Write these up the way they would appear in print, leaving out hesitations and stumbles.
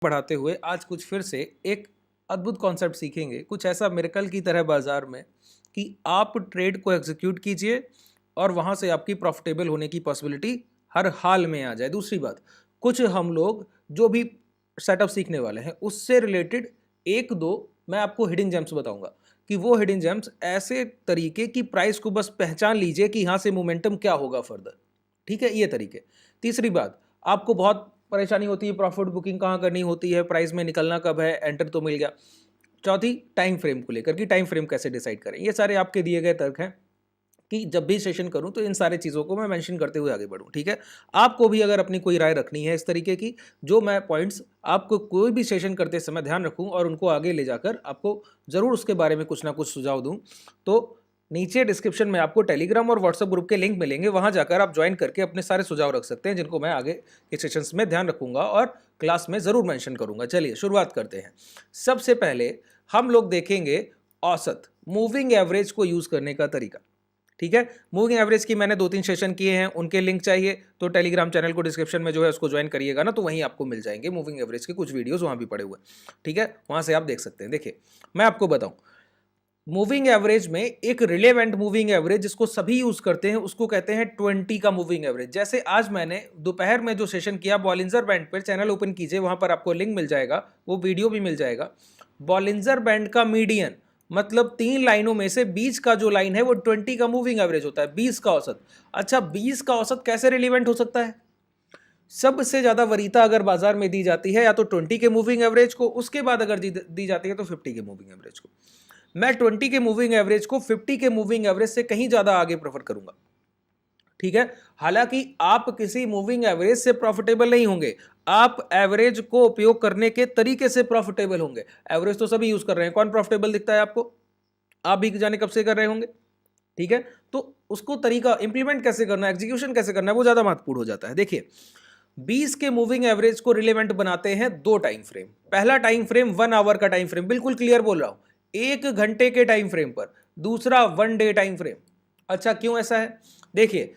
बढ़ाते हुए आज कुछ फिर से एक अद्भुत कॉन्सेप्ट सीखेंगे, कुछ ऐसा मिरेकल की तरह बाजार में कि आप ट्रेड को एग्जीक्यूट कीजिए और वहां से आपकी प्रॉफिटेबल होने की पॉसिबिलिटी हर हाल में आ जाए। दूसरी बात, कुछ हम लोग जो भी सेटअप सीखने वाले हैं उससे रिलेटेड एक दो मैं आपको हिडन जेम्स बताऊंगा कि वो हिडन जेम्स ऐसे तरीके की प्राइस को बस पहचान लीजिए कि यहां से मोमेंटम क्या होगा फर्दर। ठीक है, ये तरीके। तीसरी बात, आपको बहुत परेशानी होती है प्रॉफिट बुकिंग कहाँ करनी होती है, प्राइस में निकलना कब है, एंटर तो मिल गया। चौथी, टाइम फ्रेम को लेकर कि टाइम फ्रेम कैसे डिसाइड करें। ये सारे आपके दिए गए तर्क हैं कि जब भी सेशन करूं तो इन सारे चीज़ों को मैं मेंशन करते हुए आगे बढ़ूं। ठीक है, आपको भी अगर अपनी कोई राय रखनी है इस तरीके की, जो मैं पॉइंट्स आपको कोई भी सेशन करते समय ध्यान रखूं और उनको आगे ले जाकर आपको ज़रूर उसके बारे में कुछ ना कुछ सुझाव दूं, तो नीचे डिस्क्रिप्शन में आपको टेलीग्राम और व्हाट्सएप ग्रुप के लिंक मिलेंगे, वहां जाकर आप ज्वाइन करके अपने सारे सुझाव रख सकते हैं जिनको मैं आगे के सेशंस में ध्यान रखूंगा और क्लास में ज़रूर मेंशन करूंगा। चलिए शुरुआत करते हैं। सबसे पहले हम लोग देखेंगे औसत मूविंग एवरेज को यूज़ करने का तरीका। ठीक है, मूविंग एवरेज की मैंने 2-3 सेशन किए हैं, उनके लिंक चाहिए तो टेलीग्राम चैनल को डिस्क्रिप्शन में जो है उसको ज्वाइन करिएगा ना, तो वहीं आपको मिल जाएंगे मूविंग एवरेज के कुछ वीडियोस, वहां भी पड़े हुए। ठीक है, वहां से आप देख सकते हैं। देखिए मैं आपको बताऊं, मूविंग एवरेज में एक रिलेवेंट मूविंग एवरेज जिसको सभी यूज करते हैं उसको कहते हैं 20 का मूविंग एवरेज। जैसे आज मैंने दोपहर में जो सेशन किया बॉलिंजर बैंड पर, चैनल ओपन कीजिए, वहां पर आपको लिंक मिल जाएगा, वो वीडियो भी मिल जाएगा। बॉलिंजर बैंड का मीडियन मतलब 3 लाइनों में से बीच का जो लाइन है वो 20 का मूविंग एवरेज होता है, 20 का औसत। अच्छा, 20 का औसत कैसे रिलेवेंट हो सकता है? सबसे ज्यादा वरीयता अगर बाजार में दी जाती है या तो 20 के मूविंग एवरेज को, उसके बाद अगर दी जाती है तो 50 के मूविंग एवरेज को। मैं 20 के मूविंग एवरेज को 50 के मूविंग एवरेज से कहीं ज्यादा आगे प्रेफर करूंगा। ठीक है, हालांकि आप किसी मूविंग एवरेज से प्रॉफिटेबल नहीं होंगे, आप एवरेज को उपयोग करने के तरीके से प्रॉफिटेबल होंगे। एवरेज तो सभी यूज कर रहे हैं, कौन प्रॉफिटेबल दिखता है आपको? आप भी जाने कब से कर रहे होंगे। ठीक है, तो उसको तरीका इंप्लीमेंट कैसे करना है, एग्जीक्यूशन कैसे करना है, वो ज्यादा महत्वपूर्ण हो जाता है। देखिए 20 के मूविंग एवरेज को रिलेवेंट बनाते हैं दो टाइम फ्रेम। पहला टाइम फ्रेम 1 आवर का टाइम फ्रेम, बिल्कुल क्लियर बोल रहा हूं, 1 घंटे के टाइम फ्रेम पर। दूसरा 1 डे टाइम फ्रेम। अच्छा, क्यों ऐसा है? देखिए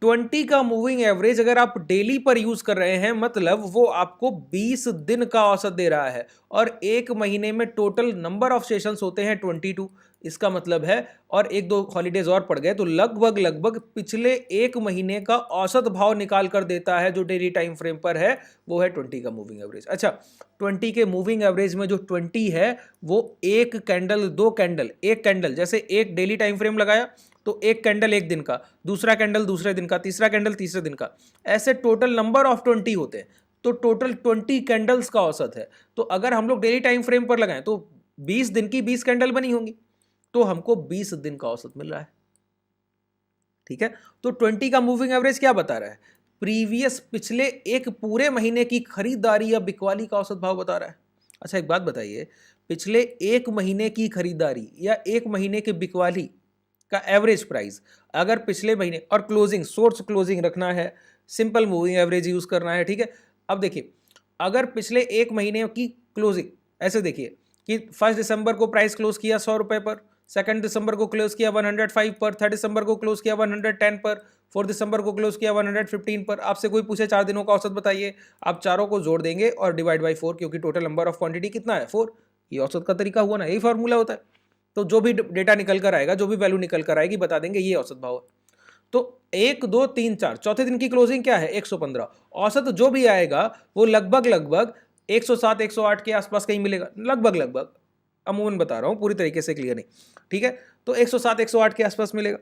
20 का मूविंग एवरेज अगर आप डेली पर यूज कर रहे हैं मतलब वो आपको 20 दिन का औसत दे रहा है, और एक महीने में टोटल नंबर ऑफ सेशंस होते हैं 22। इसका मतलब है, और एक दो हॉलीडेज और पड़ गए तो लगभग लगभग पिछले एक महीने का औसत भाव निकाल कर देता है जो डेली टाइम फ्रेम पर है, वो है 20 का मूविंग एवरेज। अच्छा, 20 के मूविंग एवरेज में जो 20 है वो एक कैंडल, दो कैंडल, एक कैंडल, जैसे एक डेली टाइम फ्रेम लगाया तो एक कैंडल एक दिन का, दूसरा कैंडल दूसरे दिन का, तीसरा कैंडल तीसरे दिन का, ऐसे टोटल नंबर ऑफ 20 होते हैं, तो टोटल 20 कैंडल्स का औसत है। तो अगर हम लोग डेली टाइम फ्रेम पर लगाएं तो 20 दिन की 20 कैंडल बनी होंगी, तो हमको 20 दिन का औसत मिल रहा है। ठीक है, तो 20 का मूविंग एवरेज क्या बता रहा है? प्रीवियस पिछले एक पूरे महीने की खरीदारी या बिकवाली का औसत भाव बता रहा है। अच्छा एक बात बताइए, पिछले एक महीने की खरीदारी या एक महीने की बिकवाली का एवरेज प्राइस, अगर पिछले महीने और क्लोजिंग, सोर्स क्लोजिंग रखना है, सिंपल मूविंग एवरेज यूज करना है। ठीक है, अब देखिए अगर पिछले एक महीने की क्लोजिंग ऐसे देखिए कि 1 दिसंबर को प्राइस क्लोज किया 100 रुपए पर, 2 दिसंबर को क्लोज किया 105 पर, 3 दिसंबर को क्लोज किया 110 पर, 4 दिसंबर को क्लोज किया 115 पर। आपसे कोई पूछे 4 दिनों का औसत बताइए, आप चारों को जोड़ देंगे और डिवाइड बाई 4, क्योंकि टोटल नंबर ऑफ क्वांटिटी कितना है 4। ये औसत का तरीका हुआ ना, यही फॉर्मूला होता है। तो जो भी डेटा निकल कर आएगा, जो भी वैल्यू निकल कर आएगी, बता देंगे ये औसत भाव है। तो 1 2 3 4 चौथे दिन की क्लोजिंग क्या है 115, औसत जो भी आएगा वो लगभग लगभग 107 108 के आसपास कहीं मिलेगा, लगभग लगभग, अमूमन बता रहा हूं, पूरी तरीके से क्लियर नहीं। ठीक है, तो 107 108 के आसपास मिलेगा।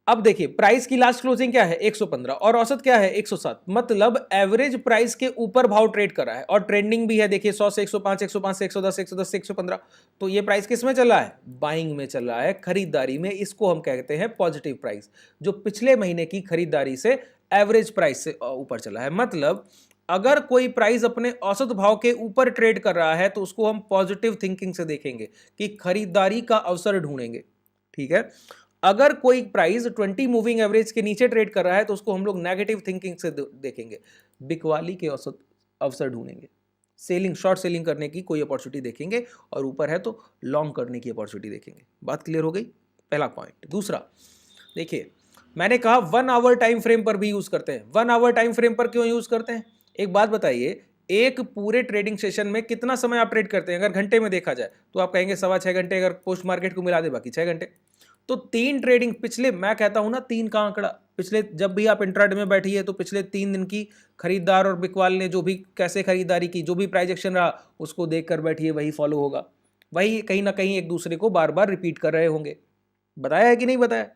अब देखिए प्राइस की लास्ट क्लोजिंग क्या है 115 और औसत क्या है 107, मतलब एवरेज प्राइस के ऊपर भाव ट्रेड कर रहा है, और ट्रेंडिंग भी है। देखिए 100 से 105, 105 से 110, 110 से 115, तो ये प्राइस किस में चल रहा है? बाइंग में चल रहा है, खरीदारी में। इसको हम कहते हैं पॉजिटिव प्राइस, जो पिछले महीने की खरीदारी से एवरेज प्राइस से ऊपर चला है। मतलब अगर कोई प्राइस अपने औसत भाव के ऊपर ट्रेड कर रहा है तो उसको हम पॉजिटिव थिंकिंग से देखेंगे कि खरीदारी का अवसर ढूंढेंगे। ठीक है, अगर कोई प्राइस 20 मूविंग एवरेज के नीचे ट्रेड कर रहा है तो उसको हम लोग नेगेटिव थिंकिंग से देखेंगे, बिकवाली के औसत अवसर ढूंढेंगे, सेलिंग, शॉर्ट सेलिंग करने की कोई अपॉर्चुनिटी देखेंगे, और ऊपर है तो लॉन्ग करने की अपॉर्चुनिटी देखेंगे। बात क्लियर हो गई? पहला पॉइंट। दूसरा देखिए, मैंने कहा 1 आवर टाइम फ्रेम पर भी यूज करते हैं। 1 आवर टाइम फ्रेम पर क्यों यूज करते हैं? एक बात बताइए, एक पूरे ट्रेडिंग सेशन में कितना समय आप ट्रेड करते हैं? अगर घंटे में देखा जाए तो आप कहेंगे 6.25 घंटे, अगर पोस्ट मार्केट को मिला दे बाकी 6 घंटे। तो 3 ट्रेडिंग पिछले, मैं कहता हूं ना 3 का आंकड़ा, पिछले जब भी आप इंट्राडे में बैठिए तो पिछले 3 दिन की खरीदार और बिकवाल ने जो भी कैसे खरीदारी की, जो भी प्राइस एक्शन रहा उसको देख कर बैठिए, वही फॉलो होगा, वही कहीं ना कहीं एक दूसरे को बार बार रिपीट कर रहे होंगे। बताया है कि नहीं बताया?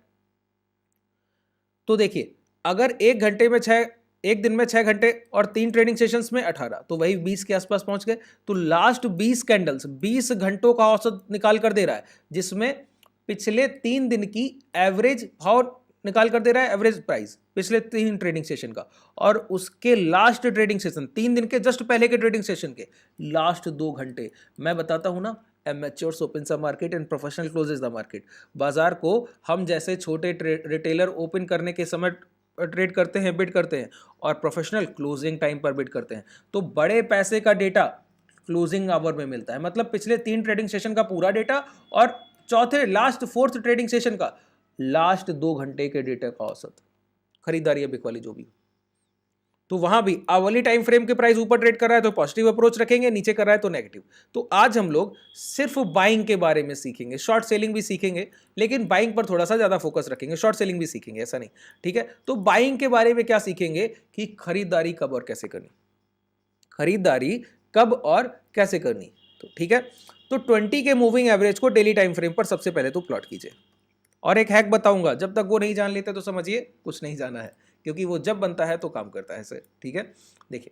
तो देखिए, अगर एक दिन में 6 घंटे और 3 ट्रेडिंग सेशंस में 18, तो वही 20 के आसपास पहुंच गए। तो लास्ट 20 कैंडल्स 20 घंटों का औसत निकाल कर दे रहा है, जिसमें पिछले 3 दिन की एवरेज भाव निकाल कर दे रहा है, एवरेज प्राइस पिछले 3 ट्रेडिंग सेशन का, और उसके लास्ट ट्रेडिंग सेशन 3 दिन के जस्ट पहले के ट्रेडिंग सेशन के लास्ट 2 घंटे। मैं बताता हूं ना, amateurs open the market and professional closes the market. बाजार को हम जैसे छोटे रिटेलर ओपन करने के समय ट्रेड करते हैं, बिड करते हैं, और प्रोफेशनल क्लोजिंग टाइम पर बिड करते हैं। तो बड़े पैसे का डेटा क्लोजिंग आवर में मिलता है, मतलब पिछले 3 ट्रेडिंग सेशन का पूरा डेटा और चौथे लास्ट 4th ट्रेडिंग सेशन का लास्ट 2 घंटे के डेटा का औसत, खरीदारी या बिकवाली जो भी। तो वहां भी आवली टाइम फ्रेम के प्राइस ऊपर ट्रेड कर रहा है तो पॉजिटिव अप्रोच रखेंगे, नीचे कर रहा है तो नेगेटिव। तो आज हम लोग सिर्फ बाइंग के बारे में सीखेंगे, शॉर्ट सेलिंग भी सीखेंगे, लेकिन बाइंग पर थोड़ा सा ज्यादा फोकस रखेंगे, शॉर्ट सेलिंग भी सीखेंगे, ऐसा नहीं, ठीक है। तो बाइंग के बारे में क्या सीखेंगे कि खरीदारी कब और कैसे करनी, खरीदारी कब और कैसे करनी। तो ठीक है, तो 20 के मूविंग एवरेज को डेली टाइम फ्रेम पर सबसे पहले तो प्लॉट कीजिए, और एक हैक बताऊंगा, जब तक वो नहीं जान लेते तो समझिए कुछ नहीं जाना है, क्योंकि वो जब बनता है तो काम करता है सर, ठीक है। देखिए,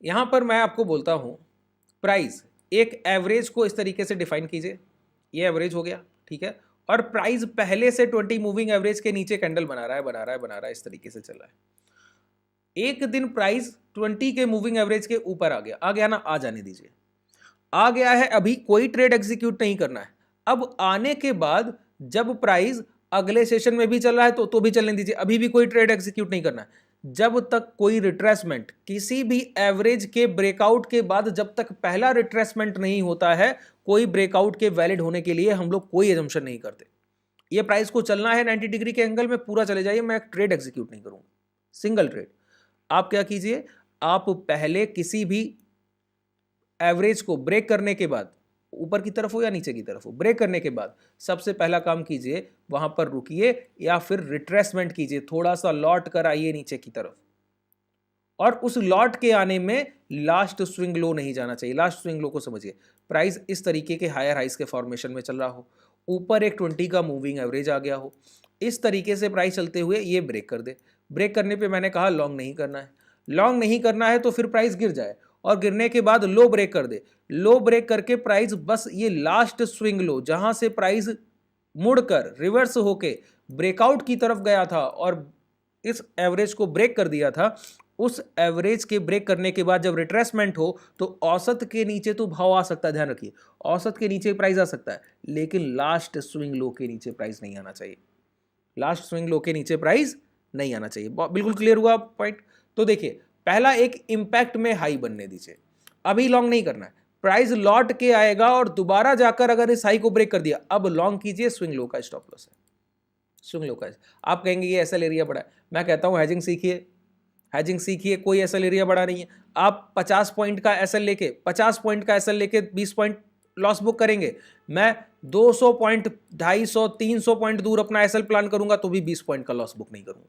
यहां पर मैं आपको बोलता हूं प्राइस, एक एवरेज को इस तरीके से डिफाइन कीजिए, ये एवरेज हो गया, ठीक है, और प्राइस पहले से 20 मूविंग एवरेज के नीचे कैंडल बना रहा है, इस तरीके से चल रहा है। एक दिन प्राइस 20 के मूविंग एवरेज के ऊपर आ गया ना, आ जाने दीजिए, आ गया है, अभी कोई ट्रेड एग्जीक्यूट नहीं करना है। अब आने के बाद जब प्राइस अगले सेशन में भी चल रहा है तो भी चलने दीजिए, अभी भी कोई ट्रेड एग्जीक्यूट नहीं करना है। जब तक कोई रिट्रेसमेंट, किसी भी एवरेज के ब्रेकआउट के बाद जब तक पहला रिट्रेसमेंट नहीं होता है, कोई ब्रेकआउट के वैलिड होने के लिए हम लोग कोई एजम्पशन नहीं करते। ये प्राइस को चलना है 90 डिग्री के एंगल में, पूरा चले जाइए, मैं ट्रेड एग्जीक्यूट नहीं करूंगा, सिंगल ट्रेड। आप क्या कीजिए, आप पहले किसी भी एवरेज को ब्रेक करने के बाद, ऊपर की तरफ हो या नीचे की तरफ हो, ब्रेक करने के बाद सबसे पहला काम कीजिए, वहां पर रुकिए या फिर रिट्रेसमेंट कीजिए, थोड़ा सा लौट कर आइए नीचे की तरफ, और उस लौट के आने में लास्ट स्विंग लो नहीं जाना चाहिए। लास्ट स्विंग लो को समझिए, प्राइस इस तरीके के हायर हाइस के फॉर्मेशन में चल रहा हो, ऊपर एक 20 का मूविंग एवरेज आ गया हो, इस तरीके से प्राइस चलते हुए ये ब्रेक कर दे। ब्रेक करने पे मैंने कहा लॉन्ग नहीं करना है, लॉन्ग नहीं करना है तो फिर प्राइस गिर जाए, और गिरने के बाद लो ब्रेक कर दे, लो ब्रेक करके प्राइस बस ये लास्ट स्विंग लो जहां से प्राइस मुड़कर रिवर्स होके ब्रेकआउट की तरफ गया था और इस एवरेज को ब्रेक कर दिया था, उस एवरेज के ब्रेक करने के बाद जब रिट्रेसमेंट हो तो औसत के नीचे तो भाव आ सकता है, ध्यान रखिए, औसत के नीचे प्राइस आ सकता है, लेकिन लास्ट स्विंग लो के नीचे प्राइस नहीं आना चाहिए, लास्ट स्विंग लो के नीचे प्राइस नहीं आना चाहिए। बिल्कुल क्लियर हुआ पॉइंट? तो देखिए, पहला एक इंपैक्ट में हाई बनने दीजिए, अभी लॉन्ग नहीं करना है, प्राइस लौट के आएगा और दोबारा जाकर अगर इस हाई को ब्रेक कर दिया, अब लॉन्ग कीजिए, स्विंग लो का स्टॉप लॉस है, स्विंग लो का। आप कहेंगे ये एसएल एरिया बड़ा है, मैं कहता हूं हेजिंग सीखिए, हेजिंग सीखिए, कोई एसएल एरिया बड़ा नहीं है। आप 50 पॉइंट का एसएल लेके 50 पॉइंट का एसएल लेके 20 पॉइंट लॉस बुक करेंगे, मैं 200 पॉइंट 250 300 पॉइंट दूर अपना एसएल प्लान करूंगा तो भी 20 पॉइंट का लॉस बुक नहीं करूंगा,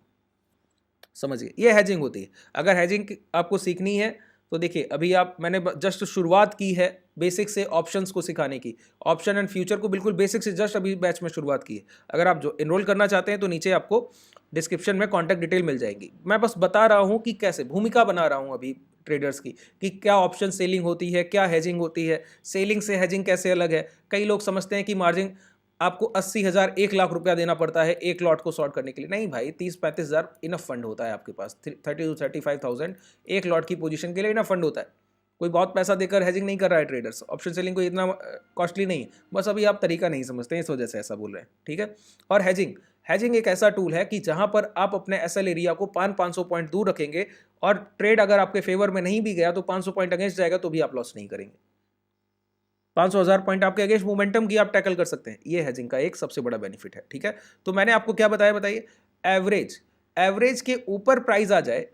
समझिए, ये हेजिंग होती है। अगर हेजिंग आपको सीखनी है तो देखिए, अभी मैंने जस्ट शुरुआत की है बेसिक से ऑप्शंस को सिखाने की, ऑप्शन एंड फ्यूचर को बिल्कुल बेसिक से जस्ट अभी बैच में शुरुआत की है। अगर आप जो एनरोल करना चाहते हैं तो नीचे आपको डिस्क्रिप्शन में कॉन्टैक्ट डिटेल मिल जाएगी। मैं बस बता रहा हूँ कि कैसे भूमिका बना रहा हूँ अभी ट्रेडर्स की, कि क्या ऑप्शन सेलिंग होती है, क्या हेजिंग होती है, सेलिंग से हेजिंग कैसे अलग है। कई लोग समझते हैं कि मार्जिन आपको 80,000 1,00,000 रुपया देना पड़ता है एक लॉट को शॉर्ट करने के लिए, नहीं भाई, 30-35,000 इनफ फंड होता है आपके पास, 30 to 35,000 एक लॉट की पोजीशन के लिए इनफ फंड होता है। कोई बहुत पैसा देकर हेजिंग नहीं कर रहा है ट्रेडर्स, ऑप्शन सेलिंग कोई इतना कॉस्टली नहीं है, बस अभी आप तरीका नहीं समझते हैं, इस वजह से ऐसा बोल रहे हैं, ठीक है। और हेजिंग एक ऐसा टूल है कि जहां पर आप अपने एसएल एरिया को 500 पॉइंट दूर रखेंगे और ट्रेड अगर आपके फेवर में नहीं भी गया तो 500 पॉइंट अगेंस्ट जाएगा तो भी आप लॉस नहीं करेंगे। 500,000 पॉइंट आपके अगेंस्ट मोमेंटम की आप टैकल कर सकते हैं, ये हेजिंग का एक सबसे बड़ा बेनिफिट है, ठीक है। तो मैंने आपको क्या बताया, बताइए, एवरेज के ऊपर प्राइस आ जाए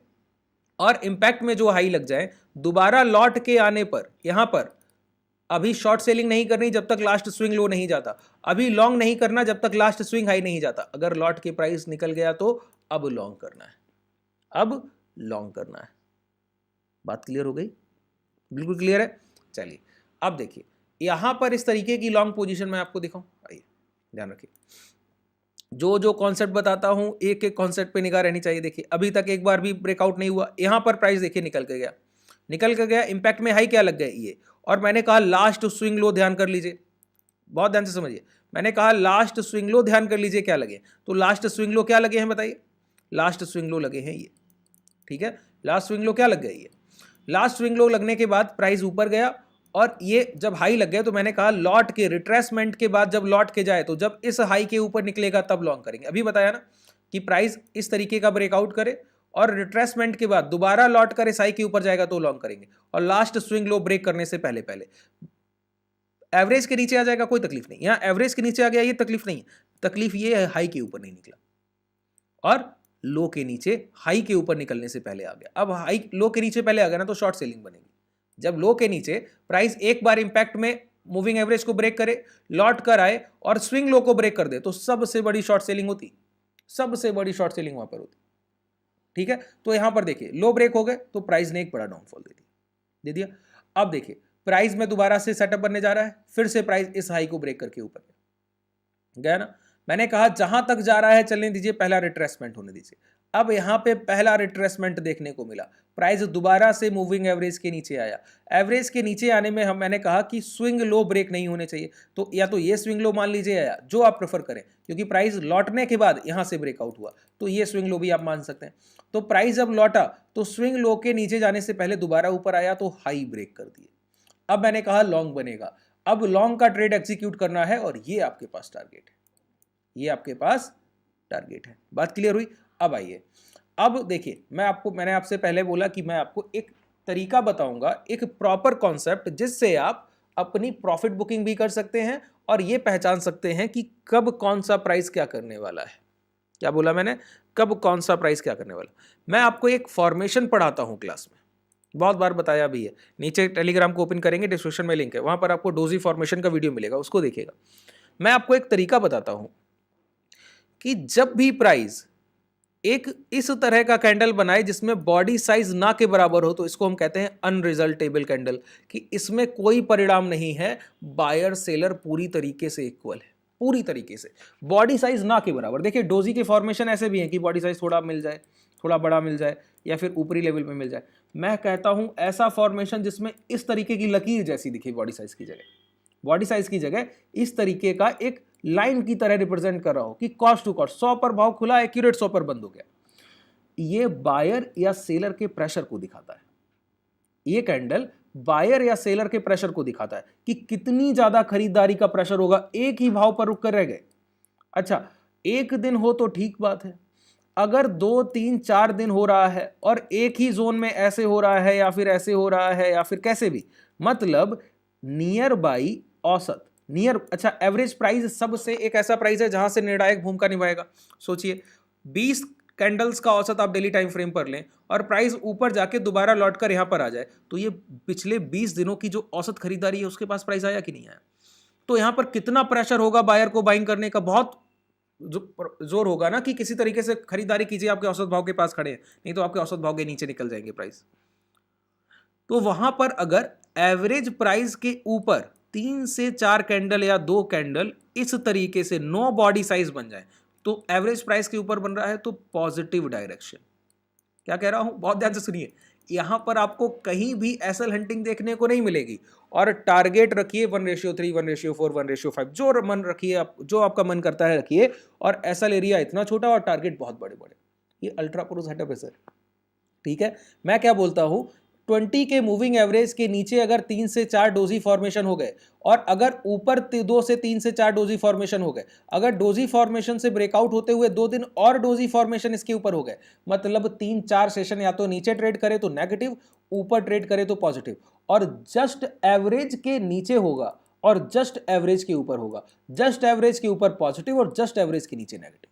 और इंपैक्ट में जो हाई लग जाए, दोबारा लौट के आने पर यहां पर अभी शॉर्ट सेलिंग नहीं करनी जब तक लास्ट स्विंग लो नहीं जाता, अभी लॉन्ग नहीं करना जब तक लास्ट स्विंग हाई नहीं जाता। अगर लॉट के प्राइस निकल गया तो अब लॉन्ग करना है, अब लॉन्ग करना है। बात क्लियर हो गई? बिल्कुल क्लियर है। चलिए अब देखिए यहां पर इस तरीके की लॉन्ग पोजीशन मैं आपको दिखाऊं, आइए ध्यान रखिए। जो जो कॉन्सेप्ट बताता हूं एक एक कॉन्सेप्ट पे निगाह रहनी चाहिए। देखिए अभी तक एक बार भी ब्रेकआउट नहीं हुआ, यहां पर प्राइस देखिए निकल के गया, निकल के गया, इंपैक्ट में हाई क्या लग गया ये, और मैंने कहा लास्ट स्विंग लो ध्यान कर लीजिए, बहुत ध्यान से समझिए। मैंने कहा लास्ट स्विंग लो ध्यान कर लीजिए क्या लगे, तो लास्ट स्विंग लो क्या लगे हैं बताइए? लास्ट स्विंग लो लगे हैं ये, ठीक है। लास्ट स्विंग लो क्या लग गया ये? लास्ट स्विंग लो लगने के बाद प्राइस ऊपर गया और ये जब हाई लग गया तो मैंने कहा लॉट के रिट्रेसमेंट के बाद जब लॉट के जाए तो जब इस हाई के ऊपर निकलेगा तब लॉन्ग करेंगे। अभी बताया ना कि प्राइस इस तरीके का ब्रेकआउट करे और रिट्रेसमेंट के बाद दोबारा लॉट कर इस हाई के ऊपर जाएगा तो लॉन्ग करेंगे, और लास्ट स्विंग लो ब्रेक करने से पहले पहले एवरेज के नीचे आ जाएगा, कोई तकलीफ नहीं। यहां एवरेज के नीचे आ गया ये तकलीफ नहीं है, तकलीफ ये है हाई के ऊपर नहीं निकला और लो के नीचे हाई के ऊपर निकलने से पहले आ गया। अब हाई लो के नीचे पहले आ गया ना तो शॉर्ट सेलिंग बनेगी। जब लो के नीचे प्राइस एक बार इंपैक्ट में मूविंग एवरेज को ब्रेक करे, लौट कर आए और स्विंग लो को ब्रेक कर दे तो सबसे बड़ी शॉर्ट सेलिंग होती, सबसे बड़ी शॉर्ट सेलिंग वहां पर होती, ठीक है। तो यहां पर देखिए लो ब्रेक हो गए तो प्राइस ने एक बड़ा डाउनफॉल दे दिया। अब देखिए प्राइस में दोबारा से सेटअप बनने जा रहा है, फिर से प्राइस इस हाई को ब्रेक करके ऊपर गया ना। मैंने कहा जहां तक जा रहा है चलने दीजिए, पहला रिट्रेसमेंट होने दीजिए। अब यहां पे पहला रिट्रेसमेंट देखने को मिला, प्राइस दोबारा से मूविंग एवरेज के नीचे आया। एवरेज के नीचे आने में मैंने कहा कि स्विंग लो ब्रेक नहीं होने चाहिए, तो या तो ये स्विंग लो मान लीजिए या जो आप प्रेफर करें, क्योंकि प्राइस लौटने के बाद यहां से ब्रेकआउट हुआ तो ये स्विंग लो भी आप मान सकते हैं। तो प्राइस जब लौटा तो स्विंग लो के नीचे जाने से पहले दोबारा ऊपर आया तो हाई ब्रेक कर दिए। अब मैंने कहा लॉन्ग बनेगा, अब लॉन्ग का ट्रेड एग्जीक्यूट करना है और ये आपके पास टारगेट है, ये आपके पास टारगेट है। बात क्लियर हुई? अब आइए, अब देखिए मैंने आपसे पहले बोला कि मैं आपको एक तरीका बताऊंगा, एक प्रॉपर कॉन्सेप्ट जिससे आप अपनी प्रॉफिट बुकिंग भी कर सकते हैं और ये पहचान सकते हैं कि कब कौन सा प्राइस क्या करने वाला है। क्या बोला मैंने? कब कौन सा प्राइस क्या करने वाला। मैं आपको एक फॉर्मेशन पढ़ाता हूं क्लास में, बहुत बार बताया भी है। नीचे टेलीग्राम को ओपन करेंगे, डिस्क्रिप्शन में लिंक है, वहां पर आपको डोजी फॉर्मेशन का वीडियो मिलेगा, उसको देखिएगा। मैं आपको एक तरीका बताता हूं कि जब भी प्राइस एक इस तरह का कैंडल बनाए जिसमें बॉडी साइज ना के बराबर हो तो इसको हम कहते हैं अनरिजल्टेबल कैंडल, कि इसमें कोई परिणाम नहीं है, बायर सेलर पूरी तरीके से इक्वल है, पूरी तरीके से बॉडी साइज ना के बराबर। देखिए डोजी के फॉर्मेशन ऐसे भी हैं कि बॉडी साइज थोड़ा मिल जाए, थोड़ा बड़ा मिल जाए या फिर ऊपरी लेवल में मिल जाए। मैं कहता हूं ऐसा फॉर्मेशन जिसमें इस तरीके की लकीर जैसी दिखे बॉडी साइज की जगह, बॉडी साइज की जगह इस तरीके का एक लाइन की तरह रिप्रेजेंट कर रहा हो कि कॉस्ट टू कॉस्ट 100 पर भाव खुला, एक्यूरेट 100 पर बंद हो गया। ये बायर या सेलर के प्रेशर को दिखाता है, ये कैंडल बायर या सेलर के प्रेशर को दिखाता है कि कितनी ज्यादा खरीदारी का प्रेशर होगा, एक ही भाव पर रुक कर रह गए। अच्छा एक दिन हो तो ठीक बात है, अगर 2 3 4 दिन हो रहा है और एक ही जोन में ऐसे हो रहा है या फिर ऐसे हो रहा है या फिर कैसे भी, मतलब नियर बाई औसत, नियर, अच्छा एवरेज प्राइस सबसे एक ऐसा प्राइस है जहां से निर्णायक भूमिका निभाएगा। सोचिए 20 कैंडल्स का औसत आप डेली टाइम फ्रेम पर लें और प्राइस ऊपर जाके दोबारा लौट कर यहां पर आ जाए तो ये पिछले 20 दिनों की जो औसत खरीदारी है उसके पास प्राइस आया कि नहीं आया। तो यहां पर कितना प्रेशर होगा बायर को बाइंग करने का, बहुत जोर होगा ना कि किसी तरीके से खरीदारी कीजिए, आपके औसत भाव के पास खड़े हैं, नहीं तो आपके औसत भाव के नीचे निकल जाएंगे प्राइस। तो वहां पर अगर एवरेज प्राइस के ऊपर 3 से 4 कैंडल या 2 कैंडल इस तरीके से नो बॉडी साइज बन जाए तो एवरेज प्राइस के ऊपर बन रहा है तो पॉजिटिव डायरेक्शन। क्या कह रहा हूं, बहुत ध्यान से सुनिए। यहां पर आपको कहीं भी एसएल हंटिंग देखने को नहीं मिलेगी, और टारगेट रखिए 1:3, 1:4, 1:5, जो मन रखिए आप, जो आपका मन करता है रखिए, और एसएल एरिया इतना छोटा और टारगेट बहुत बड़े बड़े। ये अल्ट्रा प्रो सेटअप है सर, ठीक है। मैं क्या बोलता हूं, 20 के मूविंग एवरेज के नीचे अगर 3 से 4 डोजी फॉर्मेशन हो गए और अगर ऊपर 2 से 3 से 4 डोजी फॉर्मेशन हो गए, अगर डोजी फॉर्मेशन से ब्रेकआउट होते हुए 2 दिन और डोजी फॉर्मेशन इसके ऊपर हो गए, मतलब 3-4 सेशन या तो नीचे ट्रेड करे तो नेगेटिव, ऊपर ट्रेड करे तो पॉजिटिव, और जस्ट एवरेज के नीचे होगा और जस्ट एवरेज के ऊपर होगा, जस्ट एवरेज के ऊपर पॉजिटिव और जस्ट एवरेज के नीचे नेगेटिव,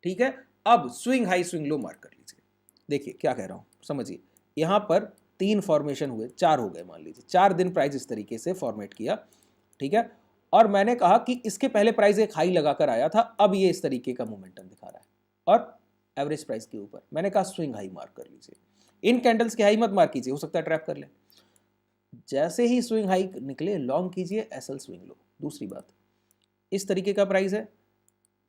ठीक है। अब swing high swing low mark कर लीजिए। देखिए क्या कह रहा हूँ, समझिए। यहाँ पर 3 फॉर्मेशन हुए, 4 हो गए मान लीजिए, 4 दिन प्राइस इस तरीके से फॉर्मेट किया, ठीक है। और मैंने कहा कि इसके पहले प्राइस एक हाई लगाकर आया था, अब ये इस तरीके का मोमेंटम दिखा रहा है और एवरेज प्राइस के ऊपर मैंने कहा स्विंग हाई मार्क कर लीजिए। इन कैंडल्स के हाई मत मार्क कीजिए, हो सकता है ट्रैप कर ले। जैसे ही स्विंग हाई निकले लॉन्ग कीजिए, एसएल स्विंग लो। दूसरी बात, इस तरीके का प्राइस है,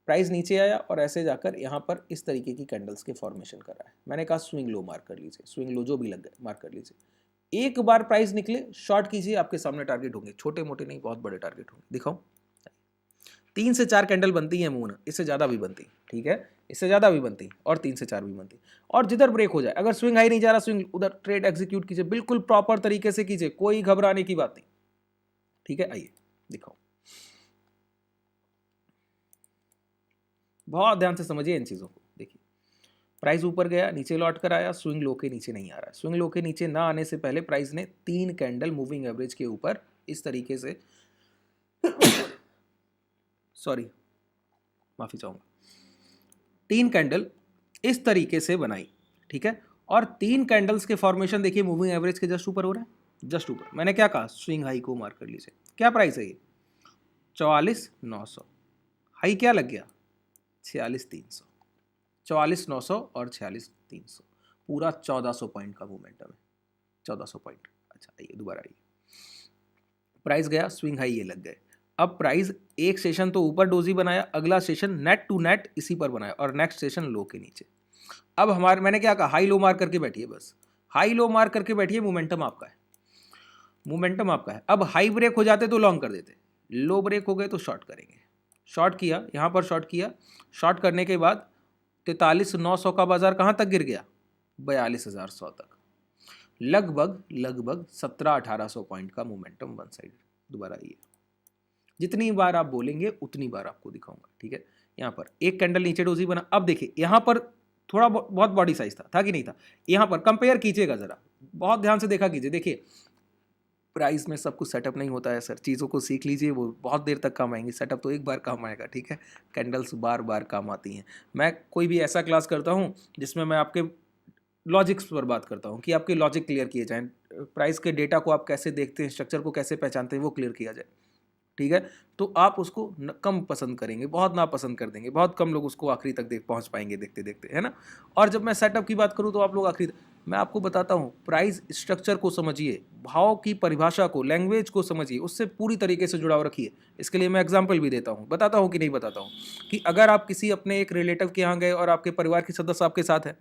प्राइस नीचे आया और ऐसे जाकर यहाँ पर इस तरीके की कैंडल्स के फॉर्मेशन कर रहा है, मैंने कहा स्विंग लो मार्क कर लीजिए, स्विंग लो जो भी लग गए मार्क कर लीजिए। एक बार प्राइस निकले शॉर्ट कीजिए, आपके सामने टारगेट होंगे, छोटे मोटे नहीं, बहुत बड़े टारगेट होंगे। दिखाऊं, 3 से 4 कैंडल बनती है मून, इससे ज़्यादा भी बनती, ठीक है, इससे ज़्यादा भी बनती और 3 से 4 भी बनती। और जिधर ब्रेक हो जाए, अगर स्विंग हाई नहीं जा रहा, स्विंग उधर ट्रेड एग्जीक्यूट कीजिए, बिल्कुल प्रॉपर तरीके से कीजिए, कोई घबराने की बात नहीं, ठीक है। आइए दिखाओ, बहुत ध्यान से समझिए इन चीज़ों को। देखिए प्राइस ऊपर गया, नीचे लौट कर आया, स्विंग लो के नीचे नहीं आ रहा है। स्विंग लो के नीचे ना आने से पहले प्राइस ने 3 कैंडल मूविंग एवरेज के ऊपर इस तरीके से सॉरी माफी चाहूंगा, 3 कैंडल इस तरीके से बनाई, ठीक है। और 3 कैंडल्स के फॉर्मेशन देखिए मूविंग एवरेज के जस्ट ऊपर हो रहा है, जस्ट ऊपर। मैंने क्या कहा, स्विंग हाई को मार्क कर लीजिए। क्या प्राइस है ये, 44,900। हाई क्या लग गया, 46,300। 44,900 और 46,300, पूरा 1400 पॉइंट का मोमेंटम है, 1400 पॉइंट। अच्छा आइए दोबारा आइए, प्राइस गया, स्विंग हाई ये लग गए। अब प्राइस एक सेशन तो ऊपर डोजी बनाया, अगला सेशन नेट टू नेट इसी पर बनाया और नेक्स्ट सेशन लो के नीचे। अब हमारे, मैंने क्या कहा, हाई लो मार्क करके बैठिए, बस हाई लो मार्क करके बैठिए, मोमेंटम आपका है, मोमेंटम आपका है। अब हाई ब्रेक हो जाते तो लॉन्ग कर देते, लो ब्रेक हो गए तो शॉर्ट करेंगे। शॉर्ट किया, यहाँ पर शॉर्ट किया, शॉर्ट करने के बाद 43,900 का बाजार कहाँ तक गिर गया, 42,100 तक, लगभग लगभग 17-1800 पॉइंट का मोमेंटम वन साइड। दोबारा आइए, जितनी बार आप बोलेंगे उतनी बार आपको दिखाऊंगा, ठीक है। यहाँ पर एक कैंडल नीचे डोजी बना, अब देखिए यहाँ पर थोड़ा बहुत बॉडी साइज था कि नहीं था। यहाँ पर कंपेयर कीजिएगा जरा, बहुत ध्यान से देखा कीजिए। देखिए प्राइस में सब कुछ सेटअप नहीं होता है सर, चीज़ों को सीख लीजिए, वो बहुत देर तक काम आएंगी। सेटअप तो एक बार काम आएगा, ठीक है, कैंडल्स बार बार काम आती हैं। मैं कोई भी ऐसा क्लास करता हूँ जिसमें मैं आपके लॉजिक्स पर बात करता हूँ कि आपके लॉजिक क्लियर किए जाएँ, प्राइस के डेटा को आप कैसे देखते हैं, स्ट्रक्चर को कैसे पहचानते हैं, वो क्लियर किया जाए, ठीक है। तो आप उसको कम पसंद करेंगे, बहुत नापसंद कर देंगे, बहुत कम लोग उसको आखिरी तक देख पहुंच पाएंगे देखते देखते, है ना। और जब मैं सेटअप की बात करूं तो आप लोग आखिरी, मैं आपको बताता हूं, प्राइस स्ट्रक्चर को समझिए, भाव की परिभाषा को, लैंग्वेज को समझिए, उससे पूरी तरीके से जुड़ाव रखिए। इसके लिए मैं एग्जाम्पल भी देता हूँ, बताता हूँ कि नहीं बताता हूँ, कि अगर आप किसी अपने एक रिलेटिव के यहाँ गए और आपके परिवार के सदस्य आपके साथ है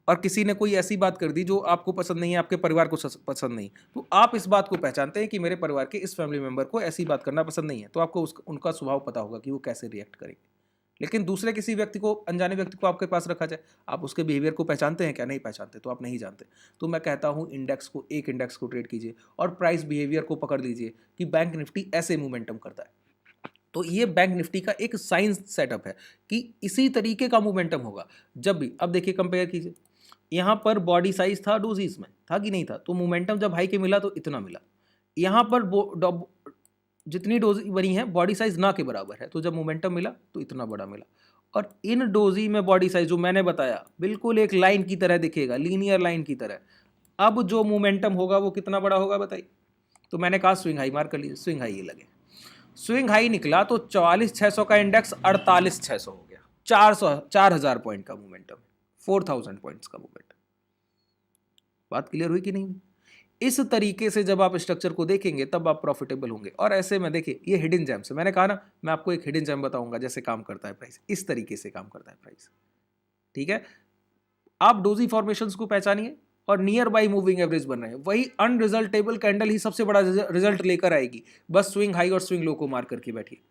और किसी ने कोई ऐसी बात कर दी जो आपको पसंद नहीं है, आपके परिवार को पसंद नहीं, तो आप इस बात को पहचानते हैं कि मेरे परिवार के इस फैमिली मेंबर को ऐसी बात करना पसंद नहीं है, तो आपको उनका स्वभाव पता होगा कि वो कैसे रिएक्ट करेंगे। लेकिन दूसरे किसी व्यक्ति को, अनजाने व्यक्ति को आपके पास रखा जाए, आप उसके बिहेवियर को पहचानते हैं क्या, नहीं पहचानते, तो आप नहीं जानते। तो मैं कहता हूँ इंडेक्स को, एक इंडेक्स को ट्रेड कीजिए और प्राइस बिहेवियर को पकड़ लीजिए कि बैंक निफ्टी ऐसे मूवमेंटम करता है। तो ये बैंक निफ्टी का एक साइंस सेटअप है कि इसी तरीके का मूवमेंटम होगा जब भी। अब देखिए कंपेयर कीजिए, यहाँ पर बॉडी साइज था डोजीज में, था कि नहीं था, तो मोमेंटम जब हाई के मिला तो इतना मिला। यहाँ पर जितनी डोजी बनी है बॉडी साइज ना के बराबर है, तो जब मोमेंटम मिला तो इतना बड़ा मिला। और इन डोजी में बॉडी साइज जो मैंने बताया बिल्कुल एक लाइन की तरह दिखेगा, लीनियर लाइन की तरह। अब जो मोमेंटम होगा वो कितना बड़ा होगा बताइए। तो मैंने कहा स्विंग हाई मार्क कर लीजिए, स्विंग हाई ये लगे, स्विंग हाई निकला तो 44,600 का इंडेक्स 48,600 हो गया, 4,000 पॉइंट का मोमेंटम, 4,000 पॉइंट्स का मोमेंटम। बात क्लियर हुई कि नहीं? इस तरीके से जब आप स्ट्रक्चर को देखेंगे तब आप प्रॉफिटेबल होंगे। और ऐसे में देखिए ये हिडन जेम्स है, मैंने कहा ना मैं आपको एक हिडन जेम बताऊंगा जैसे काम करता है प्राइस, इस तरीके से काम करता है प्राइस, ठीक है। आप डोजी फॉर्मेशंस को पहचानिए और नियर बाई मूविंग एवरेज बन रहे हैं, वही अनरिजल्टेबल कैंडल ही सबसे बड़ा रिजल्ट लेकर आएगी। बस स्विंग हाई और स्विंग लो को मार करके बैठिए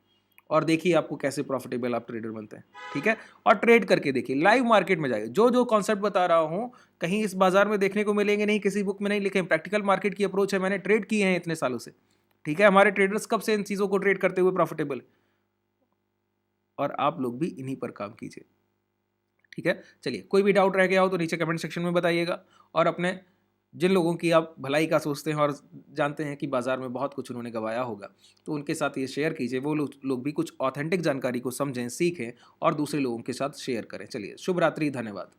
और देखिए आपको कैसे प्रॉफिटेबल आप ट्रेडर बनते हैं, ठीक है। और ट्रेड करके देखिए, लाइव मार्केट में जाइए, जो जो कॉन्सेप्ट बता रहा हूं कहीं इस बाजार में देखने को मिलेंगे नहीं, किसी बुक में नहीं लिखे। प्रैक्टिकल मार्केट की अप्रोच है, मैंने ट्रेड किए हैं इतने सालों से, ठीक है। हमारे ट्रेडर्स कब से इन चीज़ों को ट्रेड करते हुए प्रॉफिटेबल, और आप लोग भी इन्हीं पर काम कीजिए, ठीक है। चलिए, कोई भी डाउट रह गया हो तो नीचे कमेंट सेक्शन में बताइएगा। और अपने जिन लोगों की आप भलाई का सोचते हैं और जानते हैं कि बाज़ार में बहुत कुछ उन्होंने गंवाया होगा, तो उनके साथ ये शेयर कीजिए, वो लोग भी कुछ ऑथेंटिक जानकारी को समझें, सीखें और दूसरे लोगों के साथ शेयर करें। चलिए, शुभ रात्रि, धन्यवाद।